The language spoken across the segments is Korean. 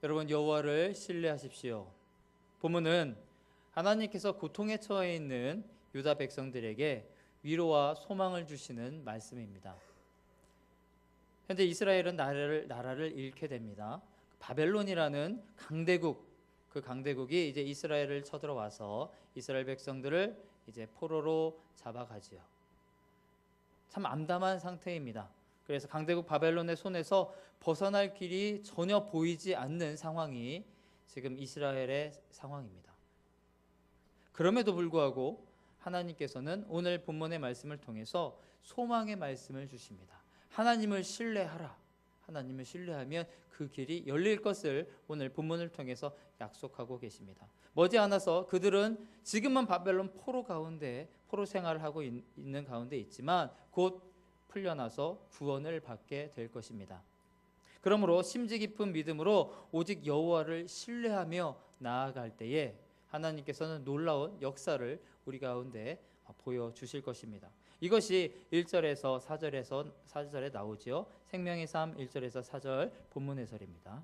여러분, 여호와를 신뢰하십시오. 본문은 하나님께서 고통에 처해 있는 유다 백성들에게 위로와 소망을 주시는 말씀입니다. 현재 이스라엘은 나라를 잃게 됩니다. 바벨론이라는 강대국, 그 강대국이 이제 이스라엘을 쳐들어와서 이스라엘 백성들을 이제 포로로 잡아가지요. 참 암담한 상태입니다. 그래서 강대국 바벨론의 손에서 벗어날 길이 전혀 보이지 않는 상황이 지금 이스라엘의 상황입니다. 그럼에도 불구하고 하나님께서는 오늘 본문의 말씀을 통해서 소망의 말씀을 주십니다. 하나님을 신뢰하라. 하나님을 신뢰하면 그 길이 열릴 것을 오늘 본문을 통해서 약속하고 계십니다. 머지않아서 그들은 지금은 바벨론 포로 생활을 하고 있는 가운데 있지만 곧 풀려나서 구원을 받게 될 것입니다. 그러므로 심지 깊은 믿음으로 오직 여호와를 신뢰하며 나아갈 때에 하나님께서는 놀라운 역사를 우리 가운데 보여주실 것입니다. 이것이 1절에서 4절에 나오지요. 생명의 삶 1절에서 4절 본문 해설입니다.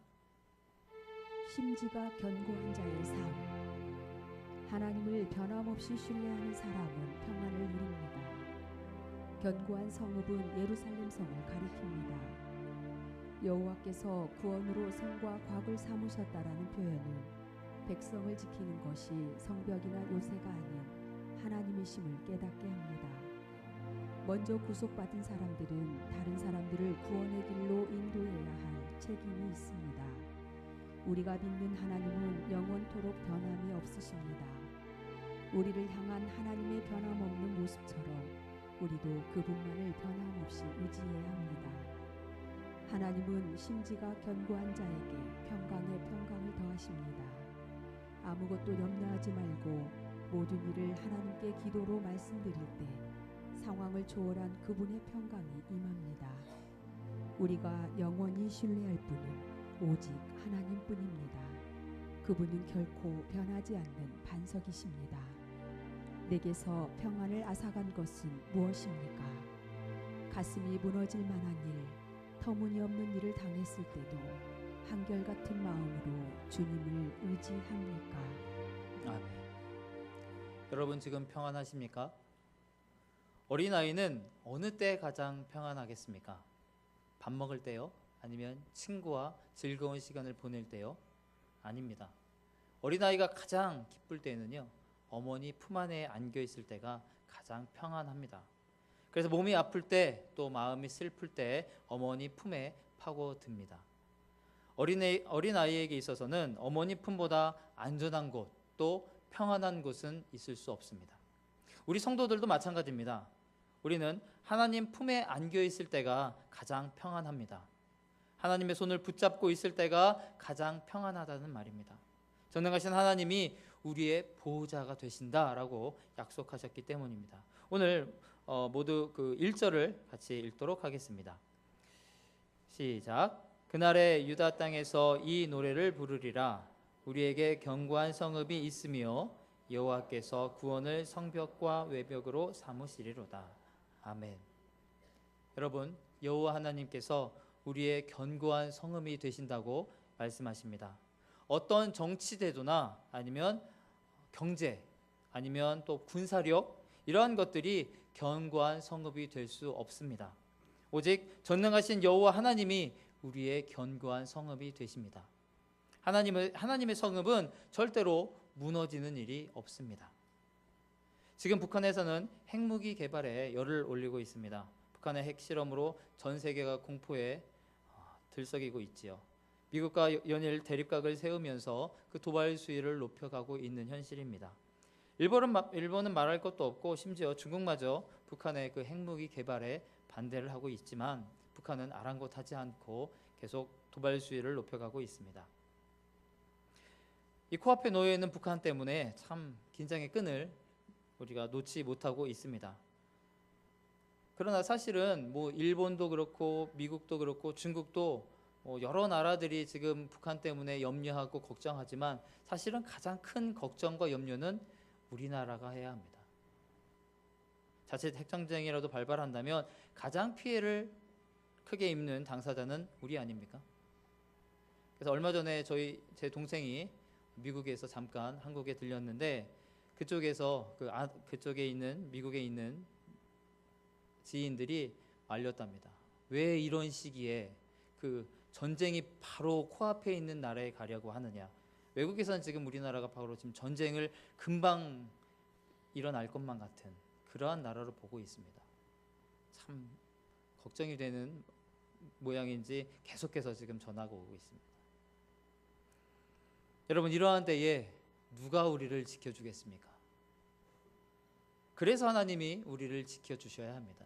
심지가 견고한 자의 삶. 하나님을 변함없이 신뢰하는 사람은 평안을 누립니다. 견고한 성읍은 예루살렘 성을 가리킵니다. 여호와께서 구원으로 성과 곽을 삼으셨다라는 표현은 백성을 지키는 것이 성벽이나 요새가 아닌 하나님이심을 깨닫게 합니다. 먼저 구속받은 사람들은 다른 사람들을 구원의 길로 인도해야 할 책임이 있습니다. 우리가 믿는 하나님은 영원토록 변함이 없으십니다. 우리를 향한 하나님의 변함없는 모습처럼 우리도 그분만을 변함없이 의지해야 합니다. 하나님은 심지가 견고한 자에게 평강에 평강을 더하십니다. 아무것도 염려하지 말고 모든 일을 하나님께 기도로 말씀드릴 때 상황을 초월한 그분의 평강이 임합니다. 우리가 영원히 신뢰할 분은 오직 하나님뿐입니다. 그분은 결코 변하지 않는 반석이십니다. 내게서 평안을 앗아간 것은 무엇입니까? 가슴이 무너질 만한 일, 터무니없는 일을 당했을 때도 한결같은 마음으로 주님을 의지합니까? 아멘. 여러분 지금 평안하십니까? 어린아이는 어느 때 가장 평안하겠습니까? 밥 먹을 때요? 아니면 친구와 즐거운 시간을 보낼 때요? 아닙니다. 어린아이가 가장 기쁠 때는요, 어머니 품 안에 안겨 있을 때가 가장 평안합니다. 그래서 몸이 아플 때, 또 마음이 슬플 때 어머니 품에 파고듭니다. 어린아이에게 있어서는 어머니 품보다 안전한 곳, 또 평안한 곳은 있을 수 없습니다. 우리 성도들도 마찬가지입니다. 우리는 하나님 품에 안겨 있을 때가 가장 평안합니다. 하나님의 손을 붙잡고 있을 때가 가장 평안하다는 말입니다. 전능하신 하나님이 우리의 보호자가 되신다라고 약속하셨기 때문입니다. 오늘 모두 그 1절을 같이 읽도록 하겠습니다. 시작. 그날에 유다 땅에서 이 노래를 부르리라. 우리에게 견고한 성읍이 있으며 여호와께서 구원을 성벽과 외벽으로 삼으시리로다. 아멘. 여러분, 여호와 하나님께서 우리의 견고한 성읍이 되신다고 말씀하십니다. 어떤 정치제도나 아니면 경제, 아니면 또 군사력, 이러한 것들이 견고한 성읍이 될 수 없습니다. 오직 전능하신 여호와 하나님이 우리의 견고한 성읍이 되십니다. 하나님의 성읍은 절대로 무너지는 일이 없습니다. 지금 북한에서는 핵무기 개발에 열을 올리고 있습니다. 북한의 핵실험으로 전 세계가 공포에 들썩이고 있지요. 미국과 연일 대립각을 세우면서 그 도발 수위를 높여가고 있는 현실입니다. 일본은 말할 것도 없고 심지어 중국마저 북한의 그 핵무기 개발에 반대를 하고 있지만 북한은 아랑곳하지 않고 계속 도발 수위를 높여가고 있습니다. 이 코앞에 놓여 있는 북한 때문에 참 긴장의 끈을 우리가 놓지 못하고 있습니다. 그러나 사실은 일본도 그렇고 미국도 그렇고 중국도 여러 나라들이 지금 북한 때문에 염려하고 걱정하지만 사실은 가장 큰 걱정과 염려는 우리나라가 해야 합니다. 자칫 핵전쟁이라도 발발한다면 가장 피해를 크게 입는 당사자는 우리 아닙니까? 그래서 얼마 전에 제 동생이 미국에서 잠깐 한국에 들렸는데 그쪽에서 그쪽에 있는 미국에 있는 지인들이 알렸답니다. 왜 이런 시기에 그 전쟁이 바로 코앞에 있는 나라에 가려고 하느냐. 외국에서는 지금 우리나라가 바로 지금 전쟁을 금방 일어날 것만 같은 그러한 나라로 보고 있습니다. 참 걱정이 되는 모양인지 계속해서 지금 전화가 오고 있습니다. 여러분, 이러한 때에 누가 우리를 지켜주겠습니까? 그래서 하나님이 우리를 지켜주셔야 합니다.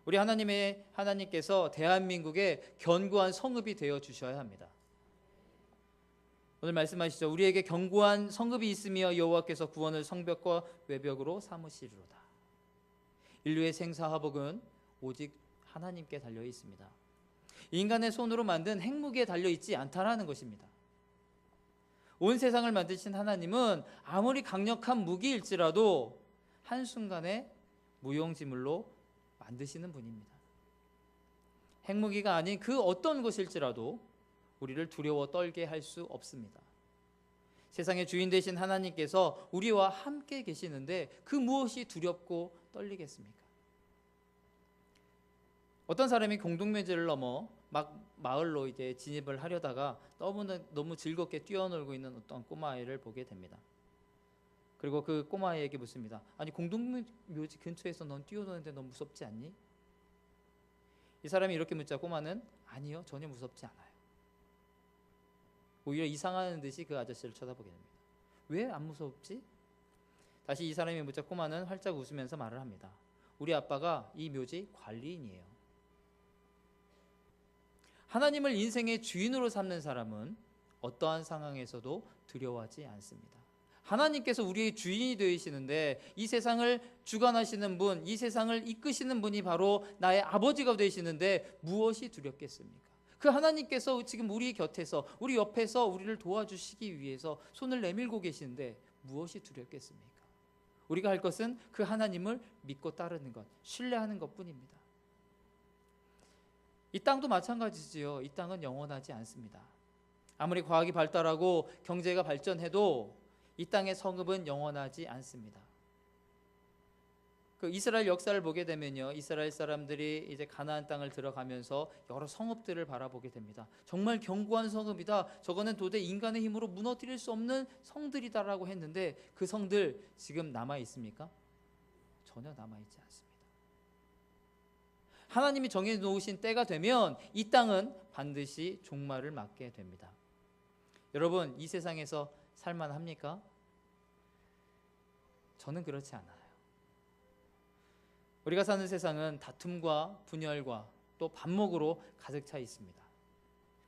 우리 하나님께서 대한민국의 견고한 성읍이 되어 주셔야 합니다. 오늘 말씀하시죠. 우리에게 견고한 성읍이 있으며 여호와께서 구원을 성벽과 외벽으로 삼으시리로다. 인류의 생사화복은 오직 하나님께 달려 있습니다. 인간의 손으로 만든 핵무기에 달려 있지 않다라는 것입니다. 온 세상을 만드신 하나님은 아무리 강력한 무기일지라도 한순간에 무용지물로 만드시는 분입니다. 핵무기가 아닌 그 어떤 것일지라도 우리를 두려워 떨게 할 수 없습니다. 세상의 주인 되신 하나님께서 우리와 함께 계시는데 그 무엇이 두렵고 떨리겠습니까? 어떤 사람이 공동묘지를 넘어 막 마을로 이제 진입을 하려다가 너무 즐겁게 뛰어놀고 있는 어떤 꼬마아이를 보게 됩니다. 그리고 그 꼬마아이에게 묻습니다. 아니, 공동묘지 근처에서 넌 뛰어노는데 넌 무섭지 않니? 이 사람이 이렇게 묻자 꼬마는 아니요, 전혀 무섭지 않아요. 오히려 이상하는 듯이 그 아저씨를 쳐다보게 됩니다. 왜 안 무섭지? 다시 이 사람이 묻자 꼬마는 활짝 웃으면서 말을 합니다. 우리 아빠가 이 묘지 관리인이에요. 하나님을 인생의 주인으로 삼는 사람은 어떠한 상황에서도 두려워하지 않습니다. 하나님께서 우리의 주인이 되시는데 이 세상을 주관하시는 분, 이 세상을 이끄시는 분이 바로 나의 아버지가 되시는데 무엇이 두렵겠습니까? 그 하나님께서 지금 우리 곁에서, 우리 옆에서 우리를 도와주시기 위해서 손을 내밀고 계시는데 무엇이 두렵겠습니까? 우리가 할 것은 그 하나님을 믿고 따르는 것, 신뢰하는 것뿐입니다. 이 땅도 마찬가지지요. 이 땅은 영원하지 않습니다. 아무리 과학이 발달하고 경제가 발전해도 이 땅의 성읍은 영원하지 않습니다. 그 이스라엘 역사를 보게 되면요, 이스라엘 사람들이 이제 가나안 땅을 들어가면서 여러 성읍들을 바라보게 됩니다. 정말 견고한 성읍이다. 저거는 도저히 인간의 힘으로 무너뜨릴 수 없는 성들이다라고 했는데 그 성들 지금 남아 있습니까? 전혀 남아 있지 않습니다. 하나님이 정해 놓으신 때가 되면 이 땅은 반드시 종말을 맞게 됩니다. 여러분, 이 세상에서 살만합니까? 저는 그렇지 않아요. 우리가 사는 세상은 다툼과 분열과 또 반목으로 가득 차 있습니다.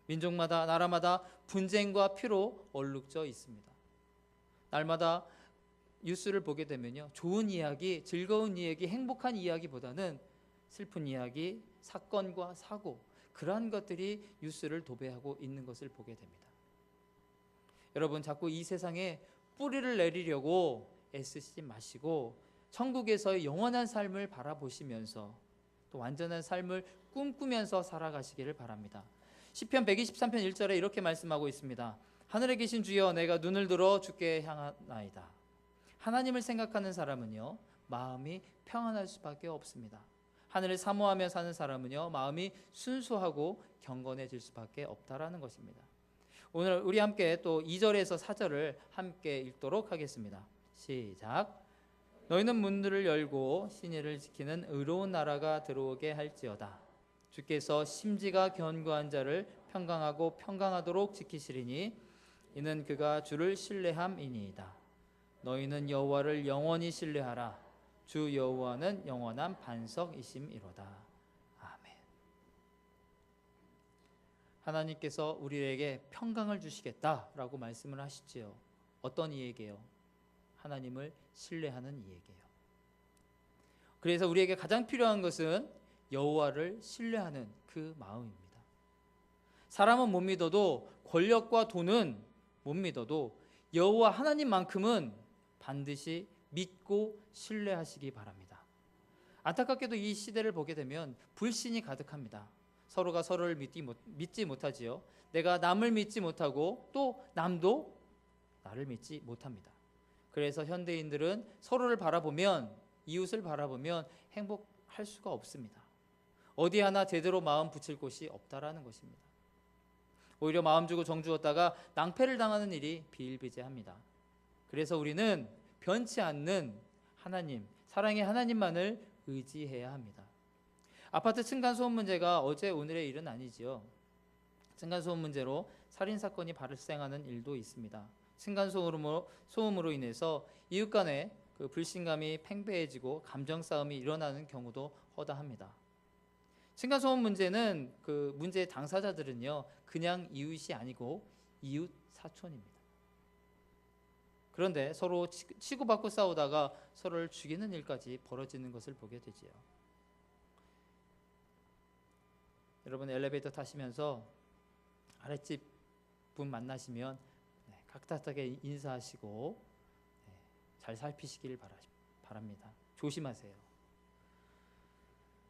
민족마다 나라마다 분쟁과 피로 얼룩져 있습니다. 날마다 뉴스를 보게 되면요, 좋은 이야기, 즐거운 이야기, 행복한 이야기보다는 슬픈 이야기, 사건과 사고, 그러한 것들이 뉴스를 도배하고 있는 것을 보게 됩니다. 여러분, 자꾸 이 세상에 뿌리를 내리려고 애쓰지 마시고 천국에서의 영원한 삶을 바라보시면서 또 완전한 삶을 꿈꾸면서 살아가시기를 바랍니다. 시편 123편 1절에 이렇게 말씀하고 있습니다. 하늘에 계신 주여, 내가 눈을 들어 주께 향하나이다. 하나님을 생각하는 사람은요, 마음이 평안할 수밖에 없습니다. 하늘을 사모하며 사는 사람은요, 마음이 순수하고 경건해질 수밖에 없다라는 것입니다. 오늘 우리 함께 또 2절에서 4절을 함께 읽도록 하겠습니다. 시작. 너희는 문들을 열고 신의를 지키는 의로운 나라가 들어오게 할지어다. 주께서 심지가 견고한 자를 평강하고 평강하도록 지키시리니 이는 그가 주를 신뢰함이니이다. 너희는 여호와를 영원히 신뢰하라. 주 여호와는 영원한 반석이심이로다. 아멘. 하나님께서 우리에게 평강을 주시겠다라고 말씀을 하시지요. 어떤 이에게요? 하나님을 신뢰하는 이에게요. 그래서 우리에게 가장 필요한 것은 여호와를 신뢰하는 그 마음입니다. 사람은 못 믿어도, 권력과 돈은 못 믿어도 여호와 하나님만큼은 반드시 믿고 신뢰하시기 바랍니다. 안타깝게도 이 시대를 보게 되면 불신이 가득합니다. 서로가 서로를 믿지 못하지요. 내가 남을 믿지 못하고 또 남도 나를 믿지 못합니다. 그래서 현대인들은 서로를 바라보면, 이웃을 바라보면 행복할 수가 없습니다. 어디 하나 제대로 마음 붙일 곳이 없다라는 것입니다. 오히려 마음 주고 정 주었다가 낭패를 당하는 일이 비일비재합니다. 그래서 우리는 변치 않는 하나님, 사랑의 하나님만을 의지해야 합니다. 아파트 층간소음 문제가 어제 오늘의 일은 아니지요. 층간소음 문제로 살인사건이 발생하는 일도 있습니다. 층간소음으로 인해서 이웃 간의 그 불신감이 팽배해지고 감정싸움이 일어나는 경우도 허다합니다. 층간소음 문제는 그 문제의 당사자들은요, 그냥 이웃이 아니고 이웃 사촌입니다. 그런데 서로 치고받고 싸우다가 서로를 죽이는 일까지 벌어지는 것을 보게 되지요. 여러분 엘리베이터 타시면서 아랫집 분 만나시면 각닥하게 인사하시고 잘 살피시길 바랍니다. 조심하세요.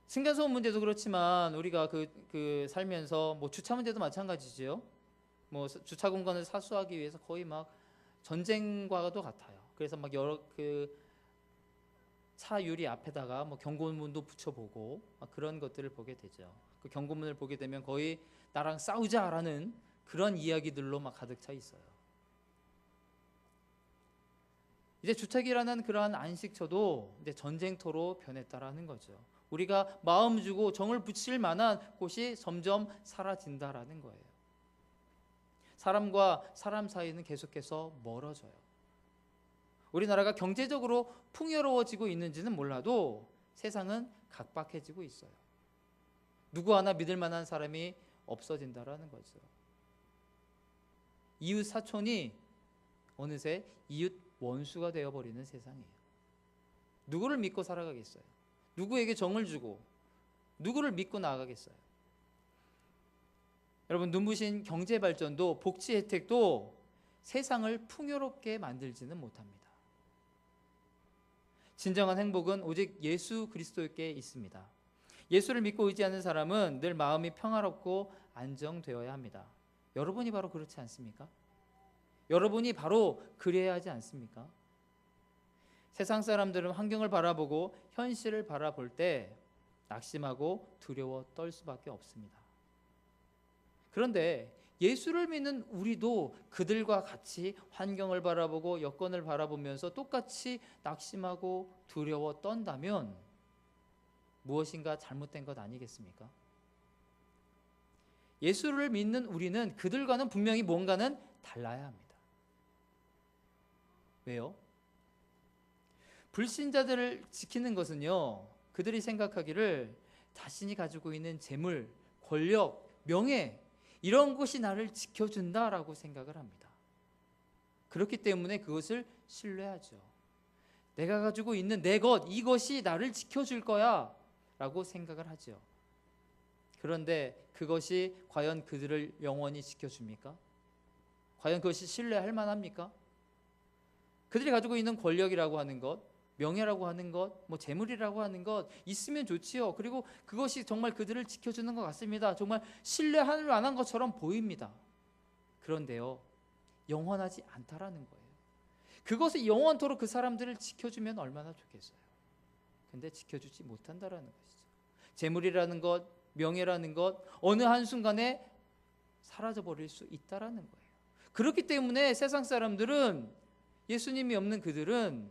층간소음 문제도 그렇지만 우리가 살면서 뭐 주차 문제도 마찬가지죠. 뭐 주차 공간을 사수하기 위해서 거의 막 전쟁과도 같아요. 그래서 막 여러 차 유리 앞에다가 뭐 경고문도 붙여보고 막 그런 것들을 보게 되죠. 그 경고문을 보게 되면 거의 나랑 싸우자라는 그런 이야기들로 막 가득 차 있어요. 이제 주택이라는 그러한 안식처도 이제 전쟁터로 변했다라는 거죠. 우리가 마음 주고 정을 붙일 만한 곳이 점점 사라진다라는 거예요. 사람과 사람 사이는 계속해서 멀어져요. 우리나라가 경제적으로 풍요로워지고 있는지는 몰라도 세상은 각박해지고 있어요. 누구 하나 믿을 만한 사람이 없어진다라는 거죠. 이웃 사촌이 어느새 이웃 원수가 되어버리는 세상이에요. 누구를 믿고 살아가겠어요? 누구에게 정을 주고 누구를 믿고 나아가겠어요? 여러분, 눈부신 경제 발전도 복지 혜택도 세상을 풍요롭게 만들지는 못합니다. 진정한 행복은 오직 예수 그리스도께 있습니다. 예수를 믿고 의지하는 사람은 늘 마음이 평화롭고 안정되어야 합니다. 여러분이 바로 그렇지 않습니까? 여러분이 바로 그래야 하지 않습니까? 세상 사람들은 환경을 바라보고 현실을 바라볼 때 낙심하고 두려워 떨 수밖에 없습니다. 그런데 예수를 믿는 우리도 그들과 같이 환경을 바라보고 여건을 바라보면서 똑같이 낙심하고 두려워 떤다면 무엇인가 잘못된 것 아니겠습니까? 예수를 믿는 우리는 그들과는 분명히 뭔가는 달라야 합니다. 왜요? 불신자들을 지키는 것은요, 그들이 생각하기를 자신이 가지고 있는 재물, 권력, 명예 이런 것이 나를 지켜준다라고 생각을 합니다. 그렇기 때문에 그것을 신뢰하죠. 내가 가지고 있는 내 것, 이것이 나를 지켜줄 거야 라고 생각을 하죠. 그런데 그것이 과연 그들을 영원히 지켜줍니까? 과연 그것이 신뢰할 만합니까? 그들이 가지고 있는 권력이라고 하는 것, 명예라고 하는 것, 뭐 재물이라고 하는 것 있으면 좋지요. 그리고 그것이 정말 그들을 지켜주는 것 같습니다. 정말 신뢰할 만한 것처럼 보입니다. 그런데요, 영원하지 않다라는 거예요. 그것이 영원토록 그 사람들을 지켜주면 얼마나 좋겠어요. 근데 지켜주지 못한다라는 것이죠. 재물이라는 것, 명예라는 것 어느 한순간에 사라져버릴 수 있다라는 거예요. 그렇기 때문에 세상 사람들은, 예수님이 없는 그들은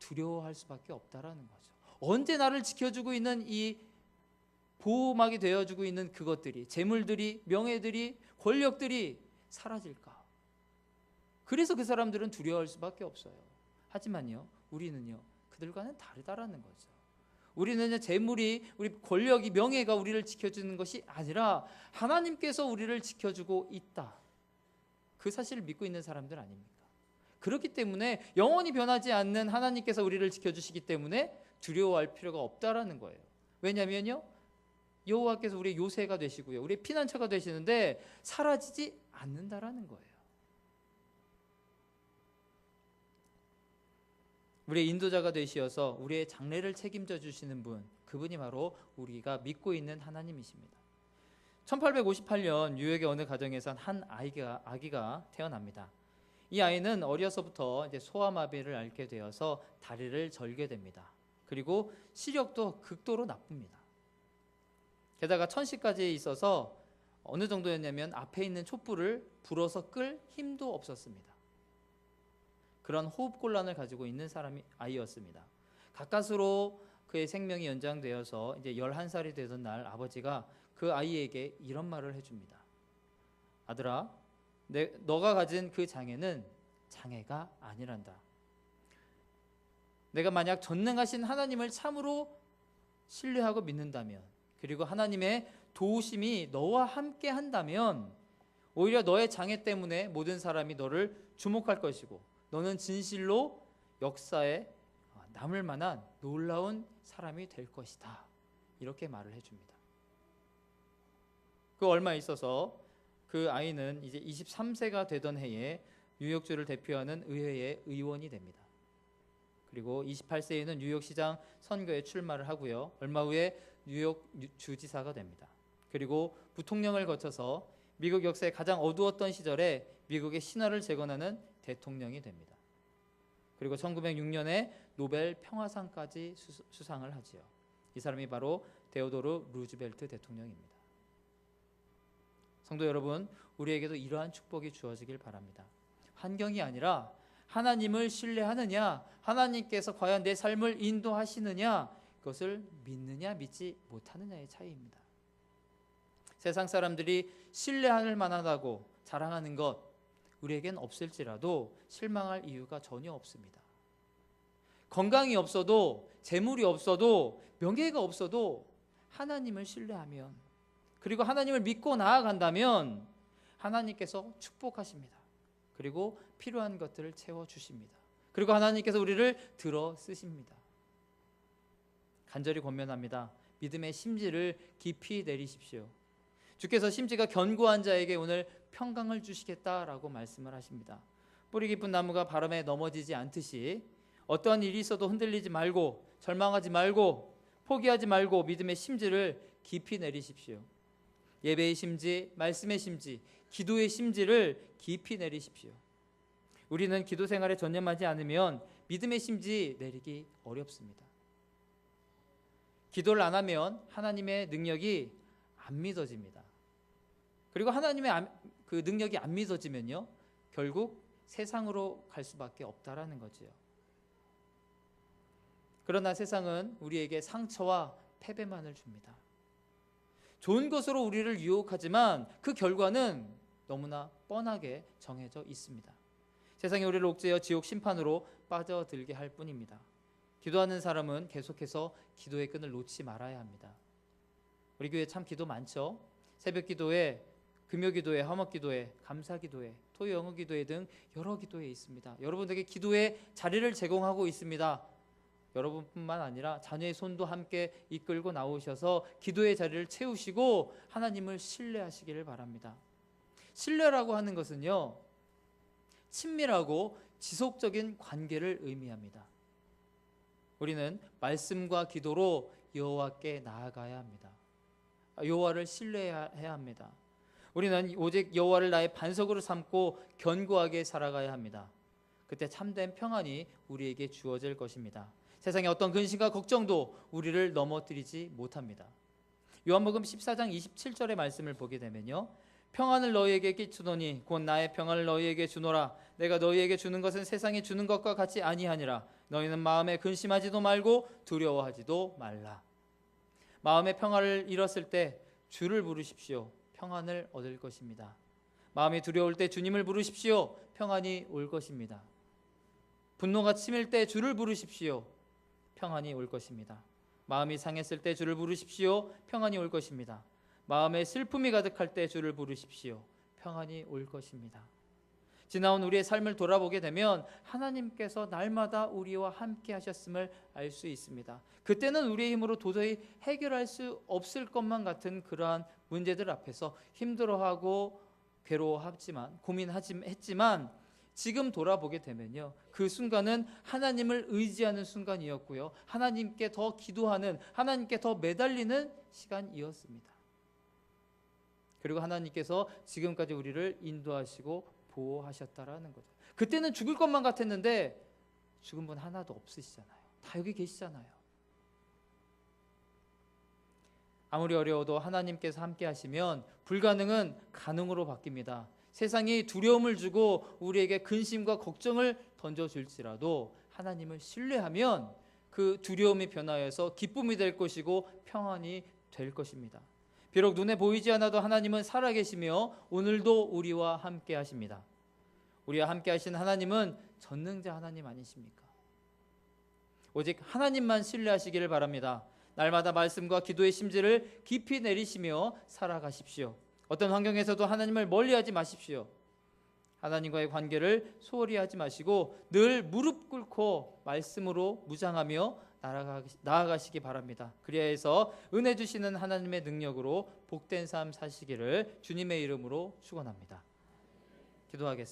두려워할 수밖에 없다라는 거죠. 언제 나를 지켜주고 있는 이 보호막이 되어주고 있는 그것들이, 재물들이, 명예들이, 권력들이 사라질까? 그래서 그 사람들은 두려워할 수밖에 없어요. 하지만요, 우리는요, 그들과는 다르다라는 거죠. 우리는 재물이, 우리 권력이, 명예가 우리를 지켜주는 것이 아니라 하나님께서 우리를 지켜주고 있다. 그 사실을 믿고 있는 사람들 아닙니까? 그렇기 때문에 영원히 변하지 않는 하나님께서 우리를 지켜주시기 때문에 두려워할 필요가 없다라는 거예요. 왜냐하면요, 여호와께서 우리의 요새가 되시고요, 우리의 피난처가 되시는데 사라지지 않는다라는 거예요. 우리의 인도자가 되시어서 우리의 장래를 책임져 주시는 분, 그분이 바로 우리가 믿고 있는 하나님이십니다. 1858년 뉴욕의 어느 가정에선 한 아기가 태어납니다. 이 아이는 어려서부터 이제 소아마비를 앓게 되어서 다리를 절게 됩니다. 그리고 시력도 극도로 나쁩니다. 게다가 천식까지 있어서 어느 정도였냐면 앞에 있는 촛불을 불어서 끌 힘도 없었습니다. 그런 호흡곤란을 가지고 있는 아이였습니다. 가까스로 그의 생명이 연장되어서 이제 11살이 되던 날 아버지가 그 아이에게 이런 말을 해줍니다. 아들아, 너가 가진 그 장애는 장애가 아니란다. 내가 만약 전능하신 하나님을 참으로 신뢰하고 믿는다면, 그리고 하나님의 도우심이 너와 함께 한다면 오히려 너의 장애 때문에 모든 사람이 너를 주목할 것이고 너는 진실로 역사에 남을 만한 놀라운 사람이 될 것이다. 이렇게 말을 해줍니다. 그 얼마 있어서 그 아이는 이제 23세가 되던 해에 뉴욕주를 대표하는 의회의 의원이 됩니다. 그리고 28세에는 뉴욕시장 선거에 출마를 하고요. 얼마 후에 뉴욕 주지사가 됩니다. 그리고 부통령을 거쳐서 미국 역사의 가장 어두웠던 시절에 미국의 신화를 재건하는 대통령이 됩니다. 그리고 1906년에 노벨 평화상까지 수상을 하지요. 이 사람이 바로 데오도르 루즈벨트 대통령입니다. 성도 여러분, 우리에게도 이러한 축복이 주어지길 바랍니다. 환경이 아니라 하나님을 신뢰하느냐, 하나님께서 과연 내 삶을 인도하시느냐, 그것을 믿느냐 믿지 못하느냐의 차이입니다. 세상 사람들이 신뢰할 만하다고 자랑하는 것, 우리에겐 없을지라도 실망할 이유가 전혀 없습니다. 건강이 없어도, 재물이 없어도, 명예가 없어도 하나님을 신뢰하면, 그리고 하나님을 믿고 나아간다면 하나님께서 축복하십니다. 그리고 필요한 것들을 채워주십니다. 그리고 하나님께서 우리를 들어 쓰십니다. 간절히 권면합니다. 믿음의 심지를 깊이 내리십시오. 주께서 심지가 견고한 자에게 오늘 평강을 주시겠다라고 말씀을 하십니다. 뿌리 깊은 나무가 바람에 넘어지지 않듯이 어떠한 일이 있어도 흔들리지 말고, 절망하지 말고, 포기하지 말고 믿음의 심지를 깊이 내리십시오. 예배의 심지, 말씀의 심지, 기도의 심지를 깊이 내리십시오. 우리는 기도 생활에 전념하지 않으면 믿음의 심지 내리기 어렵습니다. 기도를 안 하면 하나님의 능력이 안 믿어집니다. 그리고 하나님의 그 능력이 안 믿어지면요, 결국 세상으로 갈 수밖에 없다라는 거지요. 그러나 세상은 우리에게 상처와 패배만을 줍니다. 좋은 것으로 우리를 유혹하지만 그 결과는 너무나 뻔하게 정해져 있습니다. 세상이 우리를 옥죄어 지옥 심판으로 빠져들게 할 뿐입니다. 기도하는 사람은 계속해서 기도의 끈을 놓지 말아야 합니다. 우리 교회 참 기도 많죠? 새벽 기도회, 금요 기도회, 화목 기도회, 감사 기도회, 토요 영어 기도회 등 여러 기도회 있습니다. 여러분에게 기도의 자리를 제공하고 있습니다. 여러분뿐만 아니라 자녀의 손도 함께 이끌고 나오셔서 기도의 자리를 채우시고 하나님을 신뢰하시기를 바랍니다. 신뢰라고 하는 것은요, 친밀하고 지속적인 관계를 의미합니다. 우리는 말씀과 기도로 여호와께 나아가야 합니다. 여호와를 신뢰해야 합니다. 우리는 오직 여호와를 나의 반석으로 삼고 견고하게 살아가야 합니다. 그때 참된 평안이 우리에게 주어질 것입니다. 세상의 어떤 근심과 걱정도 우리를 넘어뜨리지 못합니다. 요한복음 14장 27절의 말씀을 보게 되면요, 평안을 너희에게 끼치노니 곧 나의 평안을 너희에게 주노라. 내가 너희에게 주는 것은 세상이 주는 것과 같이 아니하니라. 너희는 마음에 근심하지도 말고 두려워하지도 말라. 마음의 평안을 잃었을 때 주를 부르십시오. 평안을 얻을 것입니다. 마음이 두려울 때 주님을 부르십시오. 평안이 올 것입니다. 분노가 치밀 때 주를 부르십시오. 평안이 올 것입니다. 마음이 상했을 때 주를 부르십시오. 평안이 올 것입니다. 마음에 슬픔이 가득할 때 주를 부르십시오. 평안이 올 것입니다. 지나온 우리의 삶을 돌아보게 되면 하나님께서 날마다 우리와 함께 하셨음을 알 수 있습니다. 그때는 우리의 힘으로 도저히 해결할 수 없을 것만 같은 그러한 문제들 앞에서 힘들어하고 괴로워했지만, 고민했지만 지금 돌아보게 되면요, 그 순간은 하나님을 의지하는 순간이었고요, 하나님께 더 기도하는, 하나님께 더 매달리는 시간이었습니다. 하나님께 더 기도하는, 하나님께 더 매달리는 시간이었습니다. 하나님께 더 기도하는, 하나님께 더 매달리는 시간이었습니다. 하나님께 더 기도하는, 하나님께 더 매달리는 시간이었습니다. 하나님께 더 기도하는, 하나님께 더 매달리는 시간이었습니다. 그리고 하나님께서 지금까지 우리를 인도하시고 보호하셨다라는 거죠. 그때는 죽을 것만 같았는데 죽은 분 하나도 없으시잖아요. 다 여기 계시잖아요. 아무리 어려워도 하나님께서 함께 하시면 불가능은 가능으로 바뀝니다. 세상이 두려움을 주고 우리에게 근심과 걱정을 던져줄지라도 하나님을 신뢰하면 그 두려움이 변하여서 기쁨이 될 것이고 평안이 될 것입니다. 비록 눈에 보이지 않아도 하나님은 살아계시며 오늘도 우리와 함께 하십니다. 우리와 함께 하신 하나님은 전능자 하나님 아니십니까? 오직 하나님만 신뢰하시기를 바랍니다. 날마다 말씀과 기도의 심지를 깊이 내리시며 살아가십시오. 어떤 환경에서도 하나님을 멀리하지 마십시오. 하나님과의 관계를 소홀히 하지 마시고 늘 무릎 꿇고 말씀으로 무장하며 나아가시기 바랍니다. 그리하여서 은혜 주시는 하나님의 능력으로 복된 삶 사시기를 주님의 이름으로 축원합니다. 기도하겠습니다.